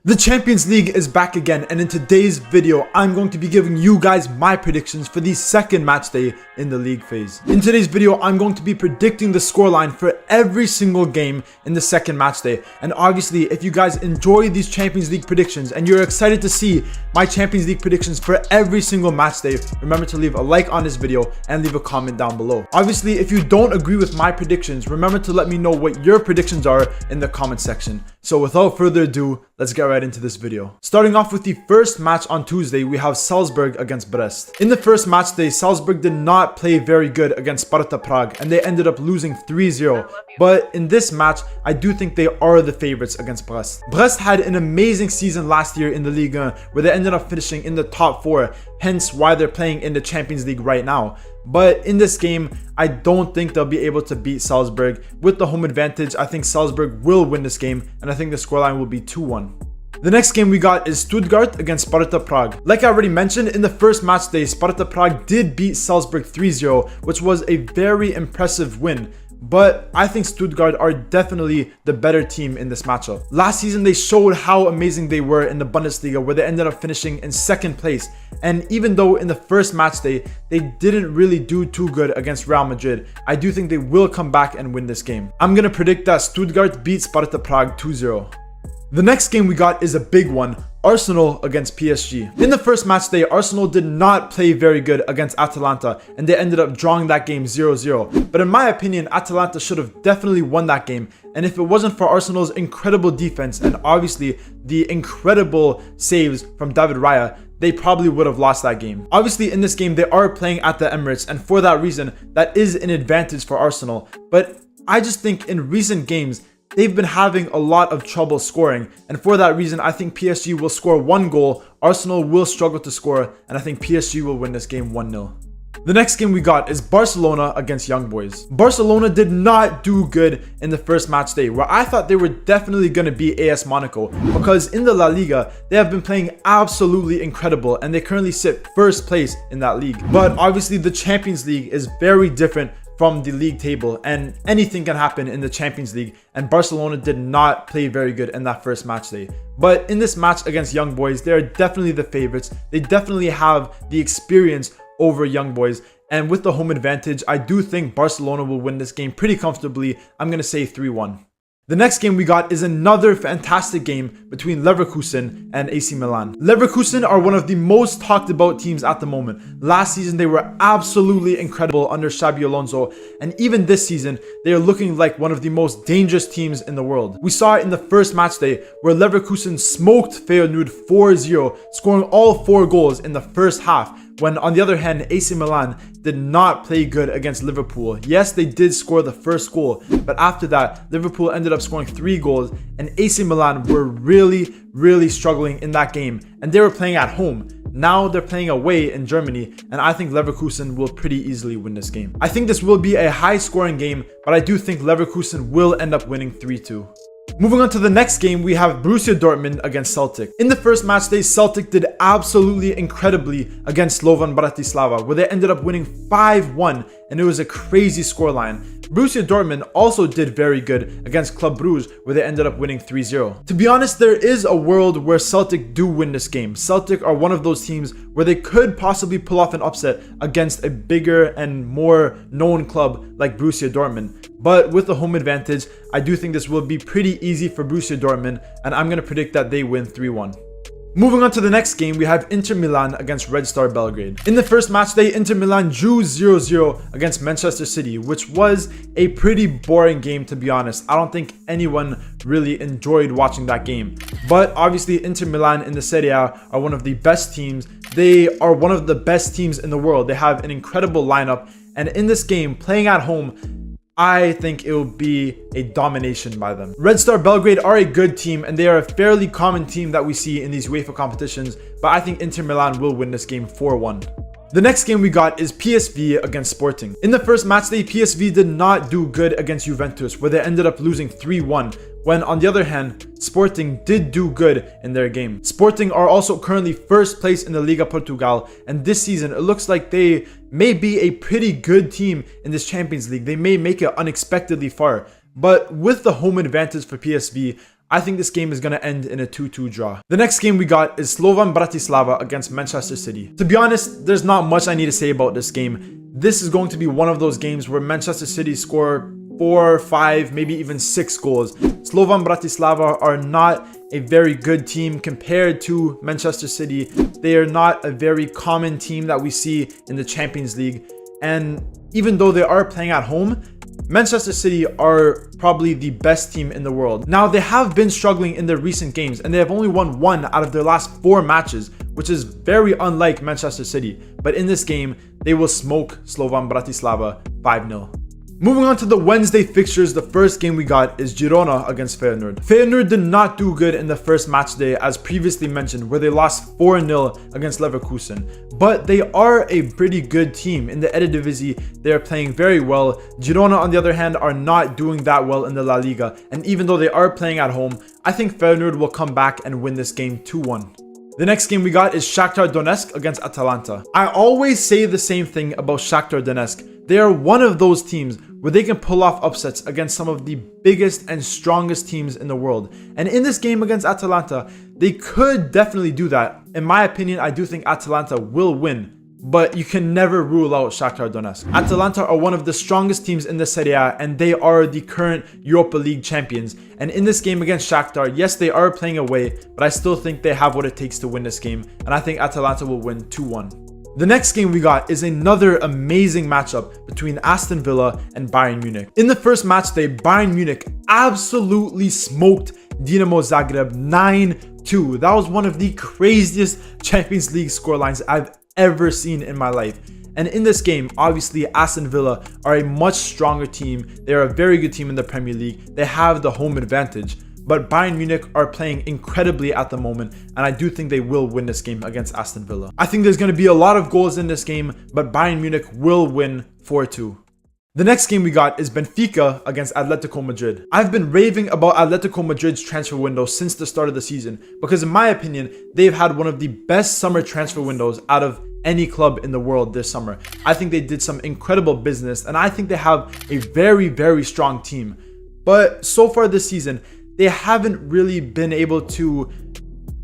The Champions League is back again, and in today's video, I'm going to be giving you guys my predictions for the second match day in the league phase. In today's video, I'm going to be predicting the scoreline for every single game in the second match day. And obviously, if you guys enjoy these Champions League predictions and you're excited to see my Champions League predictions for every single match day, remember to leave a like on this video and leave a comment down below. Obviously, if you don't agree with my predictions, remember to let me know what your predictions are in the comment section. So without further ado, let's get right into this video. Starting off with the first match on Tuesday, we have Salzburg against Brest. In the first match day, Salzburg did not play very good against Sparta Prague and they ended up losing 3-0. But in this match, I do think they are the favorites against Brest. Brest had an amazing season last year in the Ligue 1 where they ended up finishing in the top 4, hence why they're playing in the Champions League right now. But in this game, I don't think they'll be able to beat Salzburg. With the home advantage, I think Salzburg will win this game, and I think the scoreline will be 2-1. The next game we got is Stuttgart against Sparta Prague. Like I already mentioned, in the first match day, Sparta Prague did beat Salzburg 3-0, which was a very impressive win. But I think Stuttgart are definitely the better team in this matchup. Last season, they showed how amazing they were in the Bundesliga, where they ended up finishing in second place. And even though in the first match day, they didn't really do too good against Real Madrid, I do think they will come back and win this game. I'm going to predict that Stuttgart beats Sparta Prague 2-0. The next game we got is a big one, Arsenal against PSG. In the first match day, Arsenal did not play very good against Atalanta and they ended up drawing that game 0-0. But in my opinion, Atalanta should have definitely won that game. And if it wasn't for Arsenal's incredible defense and obviously the incredible saves from David Raya, they probably would have lost that game. Obviously, in this game, they are playing at the Emirates, and for that reason, that is an advantage for Arsenal. But I just think in recent games, they've been having a lot of trouble scoring, and for that reason, I think PSG will score 1 goal, Arsenal will struggle to score, and I think PSG will win this game 1-0. The next game we got is Barcelona against Young Boys. Barcelona did not do good in the first match day, where I thought they were definitely going to beat AS Monaco, because in the La Liga, they have been playing absolutely incredible and they currently sit first place in that league. But obviously the Champions League is very different from the league table and anything can happen in the Champions League, and Barcelona did not play very good in that first match day. But in this match against Young Boys, they are definitely the favorites. They definitely have the experience over Young Boys, and with the home advantage, I do think Barcelona will win this game pretty comfortably. I'm going to say 3-1. The next game we got is another fantastic game between Leverkusen and AC Milan. Leverkusen are one of the most talked about teams at the moment. Last season, they were absolutely incredible under Xabi Alonso, and even this season, they are looking like one of the most dangerous teams in the world. We saw it in the first match day where Leverkusen smoked Feyenoord 4-0, scoring all 4 goals in the first half. When on the other hand, AC Milan did not play good against Liverpool. Yes, they did score the first goal, but after that, Liverpool ended up scoring 3 goals and AC Milan were really struggling in that game, and they were playing at home. Now they're playing away in Germany, and I think Leverkusen will pretty easily win this game. I think this will be a high scoring game, but I do think Leverkusen will end up winning 3-2. Moving on to the next game, we have Borussia Dortmund against Celtic. In the first match day, Celtic did absolutely incredibly against Slovan Bratislava, where they ended up winning 5-1, and it was a crazy scoreline. Borussia Dortmund also did very good against Club Brugge, where they ended up winning 3-0. To be honest, there is a world where Celtic do win this game. Celtic are one of those teams where they could possibly pull off an upset against a bigger and more known club like Borussia Dortmund. But with the home advantage, I do think this will be pretty easy for Borussia Dortmund, and I'm going to predict that they win 3-1. Moving on to the next game, we have Inter Milan against Red Star Belgrade. In the first match day, Inter Milan drew 0-0 against Manchester City, which was a pretty boring game, to be honest. I don't think anyone really enjoyed watching that game. But obviously, Inter Milan in the Serie A are one of the best teams. They are one of the best teams in the world. They have an incredible lineup. And in this game, playing at home, I think it will be a domination by them. Red Star Belgrade are a good team and they are a fairly common team that we see in these UEFA competitions, but I think Inter Milan will win this game 4-1. The next game we got is PSV against Sporting. In the first match day, PSV did not do good against Juventus, where they ended up losing 3-1. When on the other hand, Sporting did do good in their game. Sporting are also currently first place in the Liga Portugal, and this season it looks like they may be a pretty good team in this Champions League. They may make it unexpectedly far. But with the home advantage for PSV, I think this game is going to end in a 2-2 draw. The next game we got is Slovan Bratislava against Manchester City. To be honest, there's not much I need to say about this game. This is going to be one of those games where Manchester City score 4, 5, maybe even 6 goals. Slovan Bratislava are not a very good team compared to Manchester City. They are not a very common team that we see in the Champions League. And even though they are playing at home, Manchester City are probably the best team in the world. Now, they have been struggling in their recent games and they have only won 1 out of their last 4 matches, which is very unlike Manchester City. But in this game, they will smoke Slovan Bratislava 5-0. Moving on to the Wednesday fixtures, the first game we got is Girona against Feyenoord. Feyenoord did not do good in the first match day, as previously mentioned, where they lost 4-0 against Leverkusen. But they are a pretty good team. In the Eredivisie, they are playing very well. Girona, on the other hand, are not doing that well in the La Liga. And even though they are playing at home, I think Feyenoord will come back and win this game 2-1. The next game we got is Shakhtar Donetsk against Atalanta. I always say the same thing about Shakhtar Donetsk. They are one of those teams where they can pull off upsets against some of the biggest and strongest teams in the world. And in this game against Atalanta, they could definitely do that. In my opinion, I do think Atalanta will win. But you can never rule out Shakhtar Donetsk. Atalanta are one of the strongest teams in the Serie A, and they are the current Europa League champions. And in this game against Shakhtar, yes, they are playing away, but I still think they have what it takes to win this game. And I think Atalanta will win 2-1. The next game we got is another amazing matchup between Aston Villa and Bayern Munich. In the first match day, Bayern Munich absolutely smoked Dinamo Zagreb 9-2. That was one of the craziest Champions League scorelines I've ever seen in my life. And in this game, obviously Aston Villa are a much stronger team. They are a very good team in the Premier League. They have the home advantage. But Bayern Munich are playing incredibly at the moment, and I do think they will win this game against Aston Villa. I think there's going to be a lot of goals in this game, but Bayern Munich will win 4-2. The next game we got is Benfica against Atletico Madrid. I've been raving about Atletico Madrid's transfer window since the start of the season because in my opinion, they've had one of the best summer transfer windows out of any club in the world this summer. I think they did some incredible business, and I think they have a very, very strong team. But so far this season, they haven't really been able to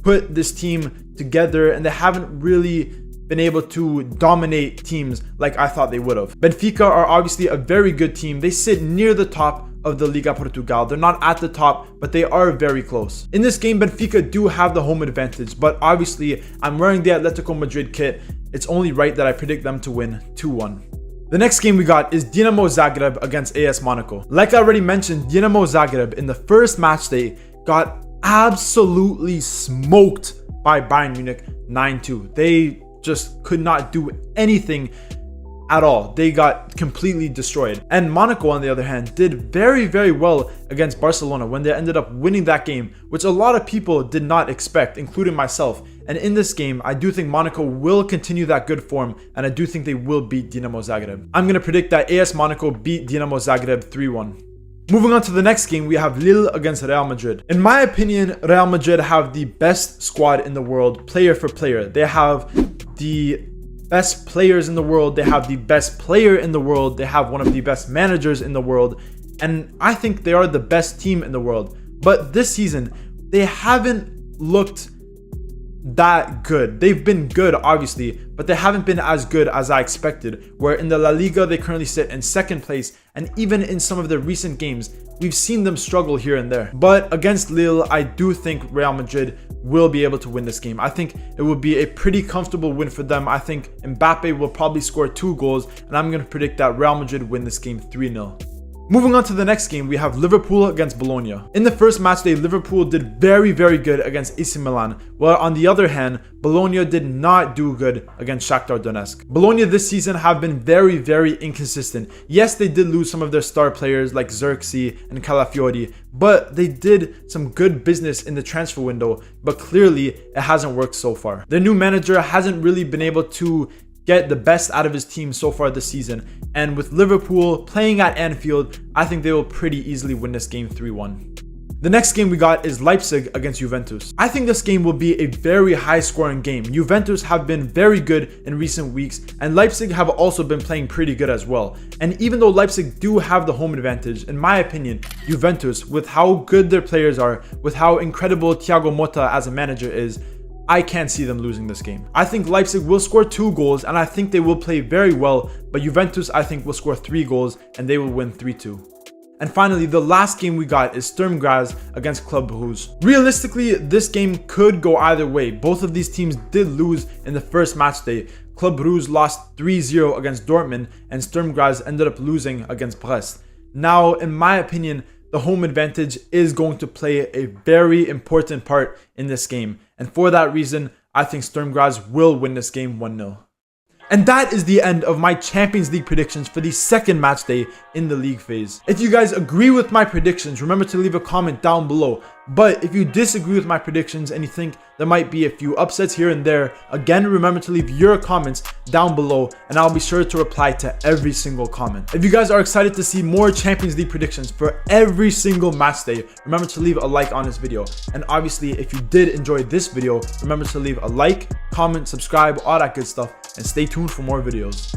put this team together, and they haven't really been able to dominate teams like I thought they would have. Benfica are obviously a very good team. They sit near the top of the Liga Portugal. They're not at the top, but they are very close. In this game, Benfica do have the home advantage, but obviously I'm wearing the Atletico Madrid kit. It's only right that I predict them to win 2-1. The next game we got is Dinamo Zagreb against AS Monaco. Like I already mentioned, Dinamo Zagreb in the first match day got absolutely smoked by Bayern Munich 9-2. They just could not do anything at all. They got completely destroyed. And Monaco, on the other hand, did very, very well against Barcelona when they ended up winning that game, which a lot of people did not expect, including myself. And in this game, I do think Monaco will continue that good form, and I do think they will beat Dinamo Zagreb. I'm going to predict that AS Monaco beat Dinamo Zagreb 3-1. Moving on to the next game, we have Lille against Real Madrid. In my opinion, Real Madrid have the best squad in the world, player for player. They have the best players in the world. They have the best player in the world. They have one of the best managers in the world. And I think they are the best team in the world. But this season, they haven't looked that good. They've been good, obviously, but they haven't been as good as I expected, where in the La Liga they currently sit in second place, and even in some of their recent games we've seen them struggle here and there. But against Lille, I do think Real Madrid will be able to win this game. I think it will be a pretty comfortable win for them. I think Mbappe will probably score 2 goals, and I'm going to predict that Real Madrid win this game 3-0. Moving on to the next game, we have Liverpool against Bologna. In the first match day, Liverpool did very, very good against AC Milan, while on the other hand, Bologna did not do good against Shakhtar Donetsk. Bologna this season have been very, very inconsistent. Yes, they did lose some of their star players like Xerxes and Calafiori, but they did some good business in the transfer window, but clearly it hasn't worked so far. Their new manager hasn't really been able to get the best out of his team so far this season, and with Liverpool playing at Anfield, I think they will pretty easily win this game 3-1. The next game we got is Leipzig against Juventus. I think this game will be a very high scoring game. Juventus have been very good in recent weeks, and Leipzig have also been playing pretty good as well. And even though Leipzig do have the home advantage, in my opinion, Juventus, with how good their players are, with how incredible Thiago Motta as a manager is, I can't see them losing this game. I think Leipzig will score 2 goals, and I think they will play very well, but Juventus I think will score 3 goals and they will win 3-2. And finally, the last game we got is Sturm Graz against Club Brugge. Realistically, this game could go either way. Both of these teams did lose in the first match day. Club Brugge lost 3-0 against Dortmund, and Sturm Graz ended up losing against Brest. Now, in my opinion, the home advantage is going to play a very important part in this game. And for that reason, I think Sturm Graz will win this game 1-0. And that is the end of my Champions League predictions for the second match day in the league phase. If you guys agree with my predictions, remember to leave a comment down below. But if you disagree with my predictions and you think there might be a few upsets here and there, again, remember to leave your comments down below and I'll be sure to reply to every single comment. If you guys are excited to see more Champions League predictions for every single match day, remember to leave a like on this video. And obviously, if you did enjoy this video, remember to leave a like, comment, subscribe, all that good stuff, and stay tuned for more videos.